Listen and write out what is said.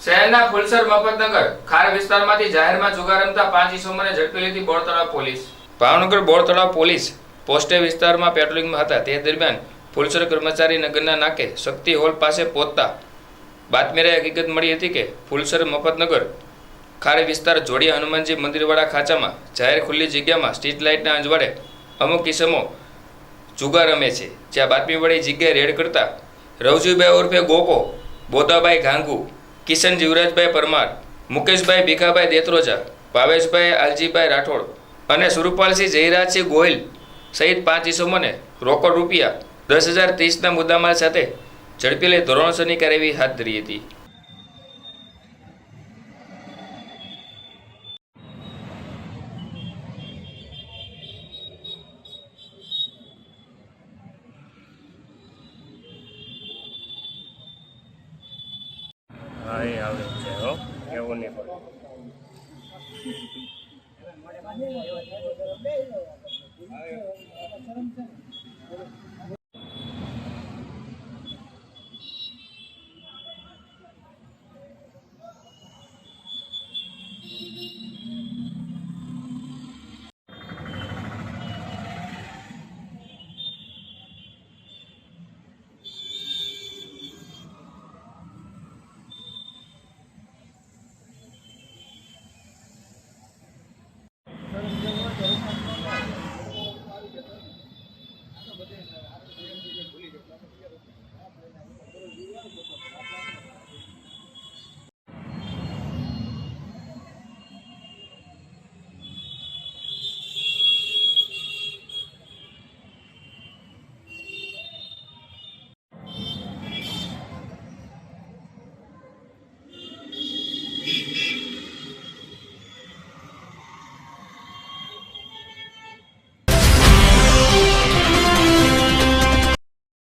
શહેરના ફુલસર મફતનગર ખાર વિસ્તારમાંથી જાહેરમાં જુગાર રમતા 5 ઇસમોને ઝડપી લીધી બોર તળાવ પોલીસ। ભાવનગર બોર તળાવ પોલીસ પોસ્ટે વિસ્તારમાં પેટ્રોલિંગમાં હતા તે દરમિયાન ફુલસર કર્મચારી નગરના નાકે શક્તિ હોલ પાસે પહોંચતા બાતમીરાએ હકીકત મળી હતી કે ફુલસર મફતનગર ખાર વિસ્તાર જોડિયા હનુમાનજી મંદિરવાળા ખાંચામાં જાહેર ખુલ્લી જગ્યામાં સ્ટ્રીટ લાઇટના અજવાળે અમુક ઇસમો જુગાર રમે છે। જ્યાં બાતમીવાળી જગ્યાએ રેડ કરતા રવજીભાઈ ઉર્ફે ગોકો, બોતાભાઈ ગાંગુ, કિશન જીવરાજભાઈ પરમાર, મુકેશભાઈ ભીખાભાઈ દેત્રોજા, ભાવેશભાઈ આલજીભાઈ રાઠોડ અને સુરપાલસિંહ જયરાજસિંહ ગોહિલ સહિત 5 ઇસમોને રોકડ રૂપિયા 10,030ના મુદ્દામાલ સાથે ઝડપી લઈ ધોરણસરની કાર્યવાહી હાથ ધરી હતી। હા એ આવે છે હો એવું નહીં પડે।